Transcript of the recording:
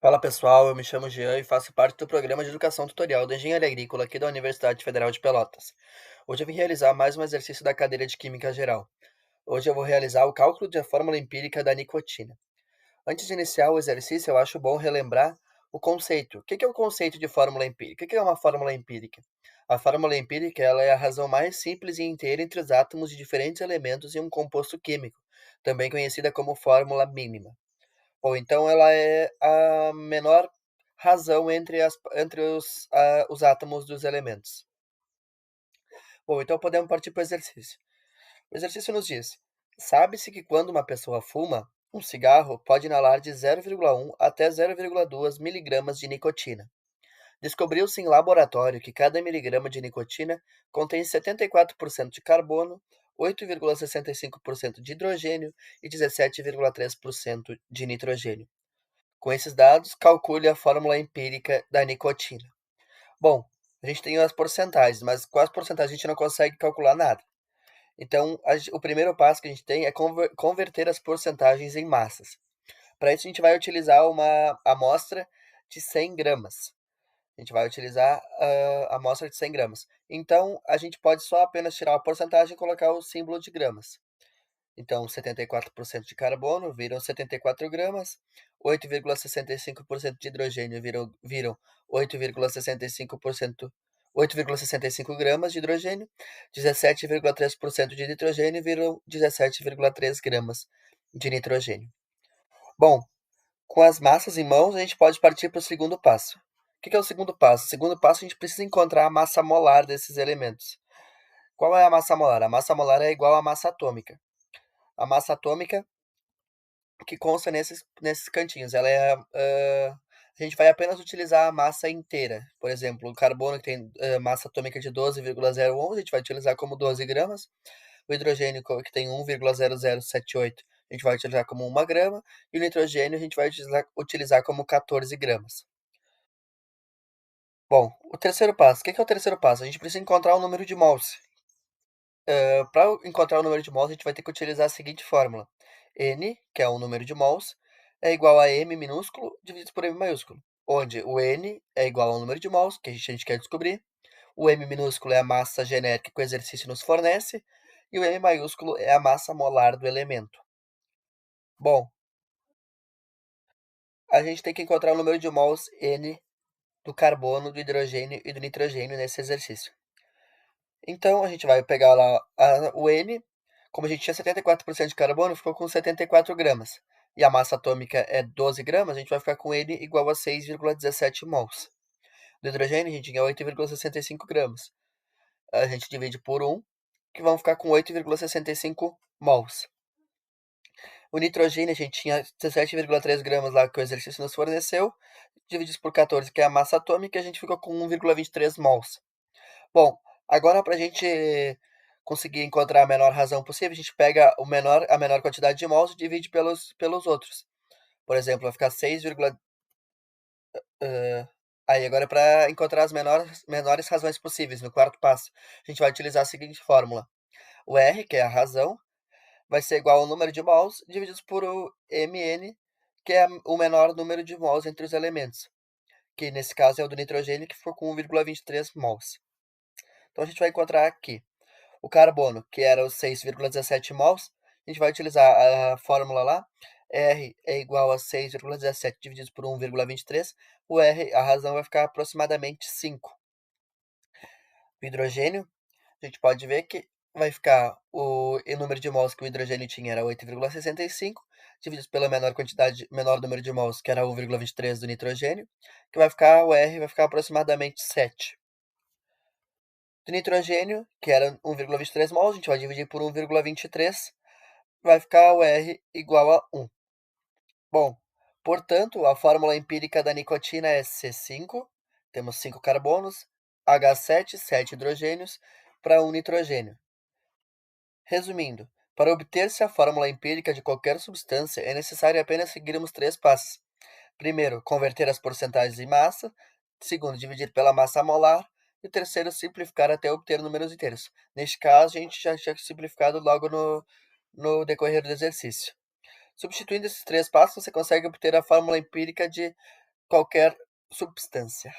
Fala pessoal, eu me chamo Jean e faço parte do programa de educação tutorial da Engenharia Agrícola aqui da Universidade Federal de Pelotas. Hoje eu vim realizar mais um exercício da cadeira de Química Geral. Hoje eu vou realizar o cálculo da fórmula empírica da nicotina. Antes de iniciar o exercício, eu acho bom relembrar o conceito. O que é o conceito de fórmula empírica? O que é uma fórmula empírica? A fórmula empírica ela é a razão mais simples e inteira entre os átomos de diferentes elementos em um composto químico, também conhecida como fórmula mínima. Ou então ela é a menor razão entre os átomos dos elementos. Bom, então podemos partir para o exercício. O exercício nos diz: sabe-se que quando uma pessoa fuma, um cigarro pode inalar de 0,1 até 0,2 miligramas de nicotina. Descobriu-se em laboratório que cada miligrama de nicotina contém 74% de carbono, 8,65% de hidrogênio e 17,3% de nitrogênio. Com esses dados, calcule a fórmula empírica da nicotina. Bom, a gente tem as porcentagens, mas com as porcentagens a gente não consegue calcular nada. Então, o primeiro passo que a gente tem é converter as porcentagens em massas. Para isso, a gente vai utilizar uma amostra de 100 gramas. A gente vai utilizar a amostra de 100 gramas. Então, a gente pode só apenas tirar a porcentagem e colocar o símbolo de gramas. Então, 74% de carbono viram 74 gramas, 8,65% de hidrogênio viram 8,65%, 8,65 gramas de hidrogênio, 17,3% de nitrogênio viram 17,3 gramas de nitrogênio. Bom, com as massas em mãos, a gente pode partir para o segundo passo. O que é o segundo passo? O segundo passo, a gente precisa encontrar a massa molar desses elementos. Qual é a massa molar? A massa molar é igual à massa atômica. A massa atômica que consta nesses cantinhos. A gente vai apenas utilizar a massa inteira. Por exemplo, o carbono que tem massa atômica de 12,011, a gente vai utilizar como 12 gramas. O hidrogênio que tem 1,0078, a gente vai utilizar como 1 grama. E o nitrogênio a gente vai utilizar como 14 gramas. Bom, o terceiro passo. O que é o terceiro passo? A gente precisa encontrar o número de mols. Para encontrar o número de mols, a gente vai ter que utilizar a seguinte fórmula. N, que é o número de mols, é igual a M minúsculo dividido por M maiúsculo, onde o N é igual ao número de mols, que a gente quer descobrir, o M minúsculo é a massa genérica que o exercício nos fornece, e o M maiúsculo é a massa molar do elemento. Bom, a gente tem que encontrar o número de mols N do carbono, do hidrogênio e do nitrogênio nesse exercício. Então, a gente vai pegar lá o N. Como a gente tinha 74% de carbono, ficou com 74 gramas. E a massa atômica é 12 gramas, a gente vai ficar com N igual a 6,17 mols. Do hidrogênio, a gente tinha 8,65 gramas. A gente divide por 1, que vão ficar com 8,65 mols. O nitrogênio, a gente tinha 17,3 gramas lá que o exercício nos forneceu. Divididos por 14, que é a massa atômica, a gente ficou com 1,23 mols. Bom, agora para a gente conseguir encontrar a menor razão possível, a gente pega a menor quantidade de mols e divide pelos outros. Por exemplo, vai ficar 6, aí agora para encontrar as menores razões possíveis, no quarto passo, a gente vai utilizar a seguinte fórmula. O R, que é a razão, vai ser igual ao número de mols divididos por o Mn, que é o menor número de mols entre os elementos, que nesse caso é o do nitrogênio, que ficou com 1,23 mols. Então a gente vai encontrar aqui o carbono, que era os 6,17 mols, a gente vai utilizar a fórmula lá. R é igual a 6,17 dividido por 1,23. O R, a razão vai ficar aproximadamente 5. O hidrogênio, a gente pode ver que vai ficar o número de mols que o hidrogênio tinha era 8,65, dividido pela menor número de mols, que era 1,23 do nitrogênio, que vai ficar, o R vai ficar aproximadamente 7. Do nitrogênio, que era 1,23 mols, a gente vai dividir por 1,23, vai ficar o R igual a 1. Bom, portanto, a fórmula empírica da nicotina é C5, temos 5 carbonos, H7, 7 hidrogênios, para 1 nitrogênio. Resumindo, para obter-se a fórmula empírica de qualquer substância, é necessário apenas seguirmos 3 passos. Primeiro, converter as porcentagens em massa. Segundo, dividir pela massa molar. E o terceiro, simplificar até obter números inteiros. Neste caso, a gente já tinha simplificado logo no decorrer do exercício. Substituindo esses três passos, você consegue obter a fórmula empírica de qualquer substância.